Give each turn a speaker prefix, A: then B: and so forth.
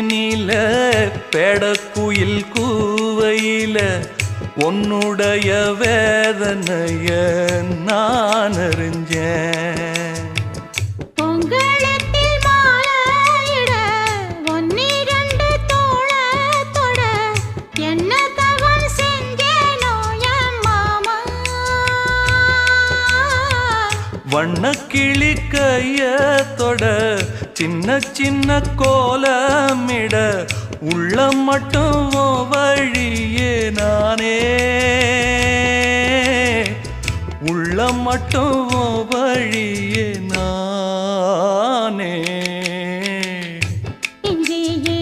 A: மேனில பெடக்குயில் கூவையில உன்னுடைய வேதனைய நான் அறிஞ்சேன்.
B: பொங்கலத்தில் மாலையிட ஒன்னிரண்டு தோளத்தொட என்ன தவம் செஞ்சேனோ என் மாமா.
A: வண்ணக்கிளி கையத்தொட சின்ன சின்ன கோலமிட உள்ளம் மட்டும் வழியே நானே, உள்ளம் மட்டும் வழியே நானே.